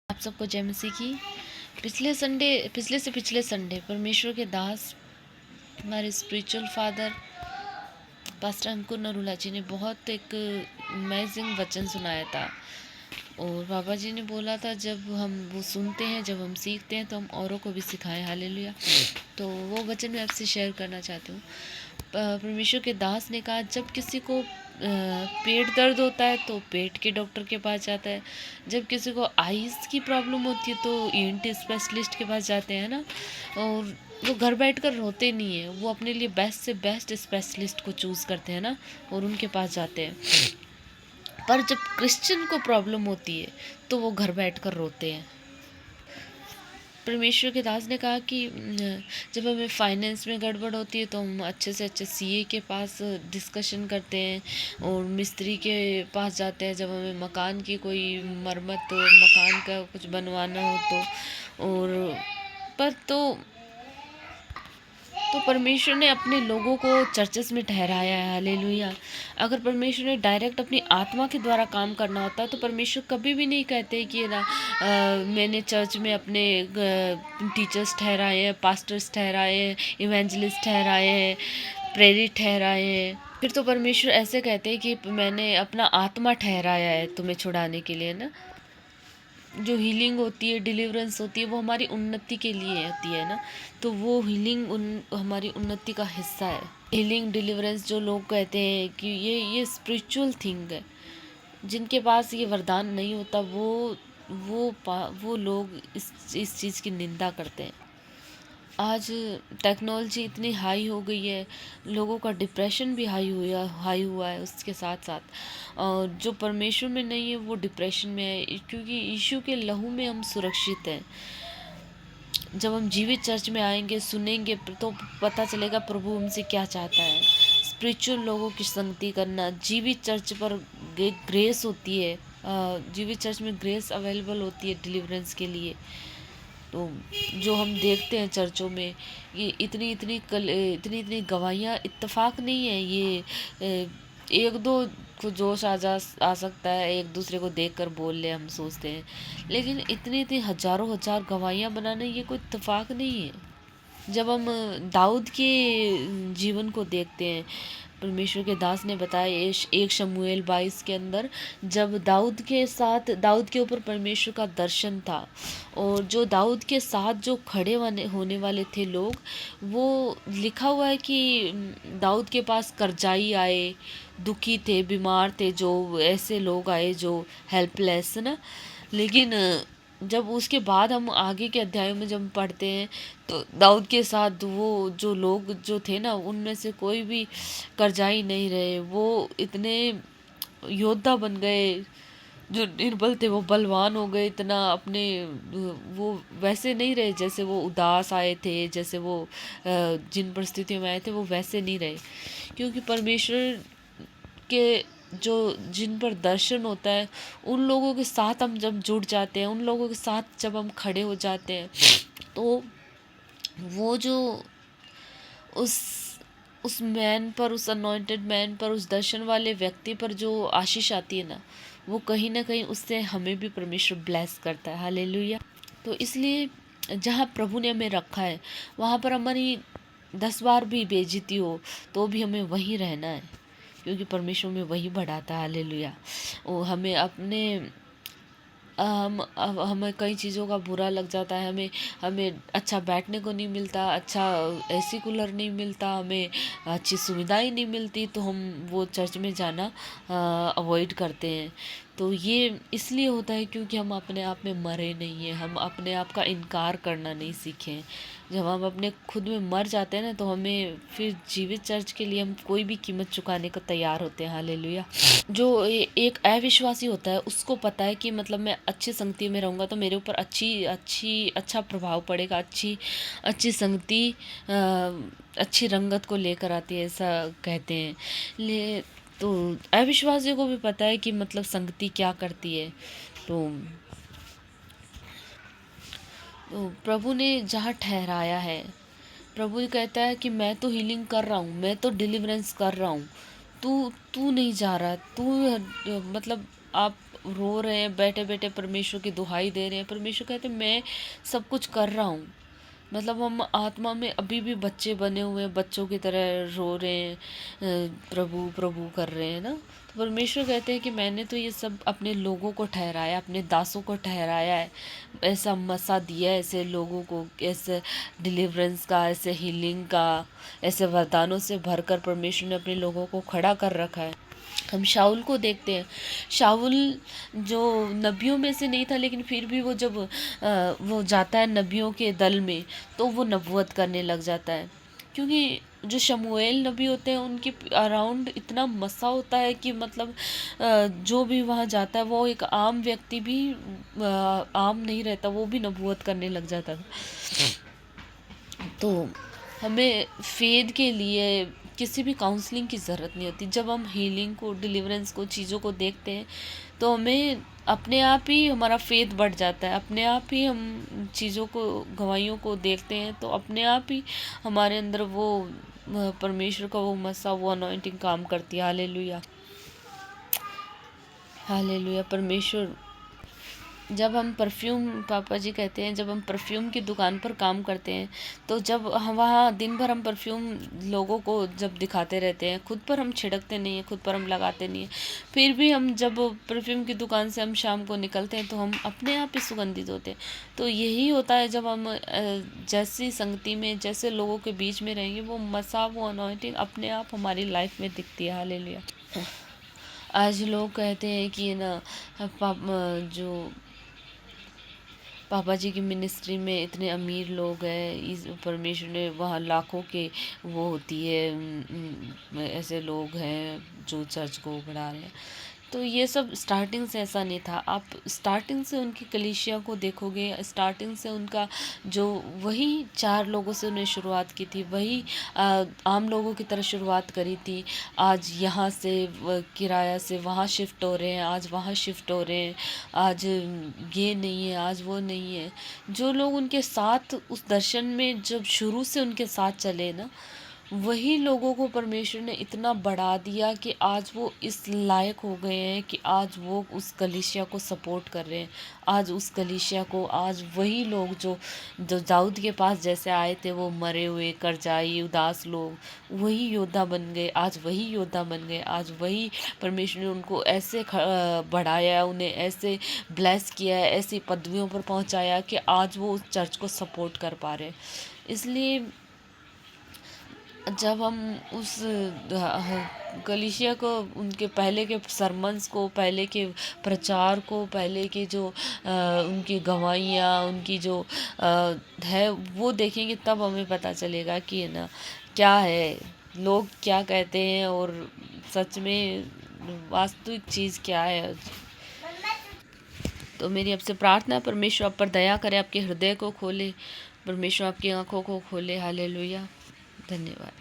आप सबको जय मसीह की। पिछले से पिछले संडे परमेश्वर के दास, हमारे स्पिरिचुअल फादर पास्टर अंकुर नरूला जी ने बहुत एक अमेजिंग वचन सुनाया था। और बाबा जी ने बोला था, जब हम वो सुनते हैं, जब हम सीखते हैं, तो हम औरों को भी सिखाएं। हालेलुया। तो वो वचन मैं आपसे शेयर करना चाहती हूँ। परमेश्वर के दास ने कहा, जब किसी को पेट दर्द होता है तो पेट के डॉक्टर के पास जाता है। जब किसी को आइज़ की प्रॉब्लम होती है तो ईएनटी स्पेशलिस्ट के पास जाते हैं ना। और वो घर बैठकर रोते नहीं है, वो अपने लिए बेस्ट से बेस्ट स्पेशलिस्ट को चूज़ करते हैं ना, और उनके पास जाते हैं। पर जब क्रिश्चियन को प्रॉब्लम होती है तो वो घर बैठकर रोते हैं। परमेश्वर के दास ने कहा कि जब हमें फाइनेंस में गड़बड़ होती है तो हम अच्छे से अच्छे सीए के पास डिस्कशन करते हैं और मिस्त्री के पास जाते हैं। जब हमें मकान की कोई मरम्मत, मकान का कुछ बनवाना हो तो। और पर तो परमेश्वर ने अपने लोगों को चर्चेस में ठहराया है। हालेलुया। अगर परमेश्वर ने डायरेक्ट अपनी आत्मा के द्वारा काम करना होता तो परमेश्वर कभी भी नहीं कहते कि ना मैंने चर्च में अपने टीचर्स ठहराए हैं, पास्टर्स ठहराए हैं, इवेंजलिस्ट ठहराए हैं, प्रेरित ठहराए हैं। फिर तो परमेश्वर ऐसे कहते हैं कि मैंने अपना आत्मा ठहराया है तुम्हें छुड़ाने के लिए ना। जो हीलिंग होती है, डिलीवरेंस होती है, वो हमारी उन्नति के लिए होती है ना। तो वो हीलिंग हमारी उन्नति का हिस्सा है। हीलिंग डिलीवरेंस जो लोग कहते हैं कि ये स्पिरिचुअल थिंग है, जिनके पास ये वरदान नहीं होता वो लोग इस चीज़ की निंदा करते हैं। आज टेक्नोलॉजी इतनी हाई हो गई है, लोगों का डिप्रेशन भी हाई हुआ है उसके साथ साथ। और जो परमेश्वर में नहीं है वो डिप्रेशन में है, क्योंकि यीशु के लहू में हम सुरक्षित हैं। जब हम जीवित चर्च में आएंगे, सुनेंगे, तो पता चलेगा प्रभु हमसे क्या चाहता है। स्पिरिचुअल लोगों की संगति करना, जीवित चर्च पर ग्रेस होती है, जीवित चर्च में ग्रेस अवेलेबल होती है डिलीवरेंस के लिए। तो जो हम देखते हैं चर्चों में, ये इतनी गवाहियाँ इत्तेफाक नहीं है। ये एक दो को जोश आ सकता है, एक दूसरे को देखकर बोल ले, हम सोचते हैं। लेकिन इतनी हजारों हजार गवाहियाँ बनाना ये कोई इत्तेफाक नहीं है। जब हम दाऊद के जीवन को देखते हैं, परमेश्वर के दास ने बताया 1 शमूएल 22 के अंदर, जब दाऊद के ऊपर परमेश्वर का दर्शन था, और जो दाऊद के साथ जो खड़े होने वाले थे लोग, वो लिखा हुआ है कि दाऊद के पास करजाई आए, दुखी थे, बीमार थे, जो ऐसे लोग आए जो हेल्पलेस ना। लेकिन जब उसके बाद हम आगे के अध्यायों में जब पढ़ते हैं तो दाऊद के साथ वो जो लोग जो थे ना, उनमें से कोई भी करजाई नहीं रहे। वो इतने योद्धा बन गए, जो निर्बल थे वो बलवान हो गए। इतना अपने वो वैसे नहीं रहे जैसे वो उदास आए थे, जैसे वो जिन परिस्थितियों में आए थे वो वैसे नहीं रहे। क्योंकि परमेश्वर के जो जिन पर दर्शन होता है, उन लोगों के साथ हम जब जुड़ जाते हैं, उन लोगों के साथ जब हम खड़े हो जाते हैं, तो वो जो उस उस मैन पर, उस अनॉइंटेड मैन पर, उस दर्शन वाले व्यक्ति पर जो आशीष आती है ना, वो कहीं ना कहीं उससे हमें भी परमेश्वर ब्लेस करता है। हालेलुया। तो इसलिए जहाँ प्रभु ने हमें रखा है, वहाँ पर हमारी 10 बार भी बेइज्जती हो तो भी हमें वहीं रहना है, क्योंकि परमेश्वर में वही बढ़ाता है। हालेलुया। वो हमें अपने हमें कई चीज़ों का बुरा लग जाता है, हमें हमें अच्छा बैठने को नहीं मिलता, अच्छा एसी कूलर नहीं मिलता, हमें अच्छी सुविधाएं नहीं मिलती, तो हम वो चर्च में जाना अवॉइड करते हैं। तो ये इसलिए होता है क्योंकि हम अपने आप में मरे नहीं हैं, हम अपने आप का इनकार करना नहीं सीखे हैं। जब हम अपने खुद में मर जाते हैं ना, तो हमें फिर जीवित चर्च के लिए हम कोई भी कीमत चुकाने को तैयार होते हैं। हालेलुया। जो एक अविश्वासी होता है, उसको पता है कि मतलब मैं अच्छी संगति में रहूँगा तो मेरे ऊपर अच्छा प्रभाव पड़ेगा। अच्छी अच्छी संगति अच्छी रंगत को लेकर आती है, ऐसा कहते हैं। तो अविश्वासियों को भी पता है कि मतलब संगति क्या करती है। तो प्रभु ने जहाँ ठहराया है, प्रभु कहता है कि मैं तो हीलिंग कर रहा हूँ, मैं तो डिलीवरेंस कर रहा हूँ, तू तू नहीं जा रहा। तू मतलब आप रो रहे हैं, बैठे-बैठे परमेश्वर की दुहाई दे रहे हैं। परमेश्वर कहते हैं मैं सब कुछ कर रहा हूँ। मतलब हम आत्मा में अभी भी बच्चे बने हुए हैं, बच्चों की तरह रो रहे हैं, प्रभु प्रभु कर रहे हैं ना। तो परमेश्वर कहते हैं कि मैंने तो ये सब अपने लोगों को ठहराया, अपने दासों को ठहराया है, ऐसा मसा दिया है ऐसे लोगों को, ऐसे डिलीवरेंस का, ऐसे हीलिंग का, ऐसे वरदानों से भरकर परमेश्वर ने अपने लोगों को खड़ा कर रखा है। हम शाऊल को देखते हैं। शाऊल जो नबियों में से नहीं था, लेकिन फिर भी वो जब वो जाता है नबियों के दल में, तो वो नबूवत करने लग जाता है। क्योंकि जो शमूएल नबी होते हैं उनके अराउंड इतना मसा होता है कि मतलब जो भी वहाँ जाता है, वो एक आम व्यक्ति भी आम नहीं रहता, वो भी नबूवत करने लग जाता था। तो हमें फेद के लिए किसी भी काउंसलिंग की ज़रूरत नहीं होती। जब हम हीलिंग को, डिलीवरेंस को, चीज़ों को देखते हैं, तो हमें अपने आप ही हमारा फेथ बढ़ जाता है। अपने आप ही हम चीज़ों को, गवाहियों को देखते हैं, तो अपने आप ही हमारे अंदर वो परमेश्वर का वो मसा, वो अनॉइंटिंग काम करती है। Hallelujah, hallelujah. परमेश्वर, जब हम परफ्यूम, पापा जी कहते हैं जब हम परफ्यूम की दुकान पर काम करते हैं, तो जब हम वहाँ दिन भर हम परफ्यूम लोगों को जब दिखाते रहते हैं, खुद पर हम छिड़कते नहीं हैं, खुद पर हम लगाते नहीं हैं, फिर भी हम जब परफ्यूम की दुकान से हम शाम को निकलते हैं, तो हम अपने आप ही सुगंधित होते हैं। तो यही होता है जब हम जैसी संगति में, जैसे लोगों के बीच में रहेंगे, वो मसा, वो अनॉइंटिंग अपने आप हमारी लाइफ में दिखती है। हालेलुया। आज लोग कहते हैं कि ना, जो पापा जी की मिनिस्ट्री में इतने अमीर लोग हैं, इस परमेश्वर ने वहाँ लाखों के वो होती है, ऐसे लोग हैं जो चर्च को बढ़ा रहे हैं। तो ये सब स्टार्टिंग से ऐसा नहीं था। आप स्टार्टिंग से उनकी कलीसिया को देखोगे, स्टार्टिंग से उनका जो, वही 4 लोगों से उन्हें शुरुआत की थी, वही आम लोगों की तरह शुरुआत करी थी। आज यहाँ से किराया से वहाँ शिफ्ट हो रहे हैं, आज वहाँ शिफ्ट हो रहे हैं, आज ये नहीं है, आज वो नहीं है। जो लोग उनके साथ उस दर्शन में जब शुरू से उनके साथ चले ना, वही लोगों को परमेश्वर ने इतना बढ़ा दिया कि आज वो इस लायक हो गए हैं कि आज वो उस कलीसिया को सपोर्ट कर रहे हैं। आज उस कलीसिया को, आज वही लोग जो जो दाऊद के पास जैसे आए थे, वो मरे हुए, करजाई, उदास लोग, वही योद्धा बन गए। आज वही योद्धा बन गए। आज वही परमेश्वर ने उनको ऐसे बढ़ाया, उन्हें ऐसे ब्लेस किया है, ऐसी पदवियों पर पहुंचाया कि आज वो उस चर्च को सपोर्ट कर पा रहे हैं। इसलिए जब हम उस कलीसिया को, उनके पहले के सरमन्स को, पहले के प्रचार को, पहले के जो उनकी गवाहियाँ, उनकी जो है वो देखेंगे, तब हमें पता चलेगा कि है ना, क्या है, लोग क्या कहते हैं और सच में वास्तविक चीज़ क्या है। तो मेरी आपसे प्रार्थना है, परमेश्वर आप पर दया करे, आपके हृदय को खोले, परमेश्वर आपकी आंखों को खोले। हालेलुया। धन्यवाद।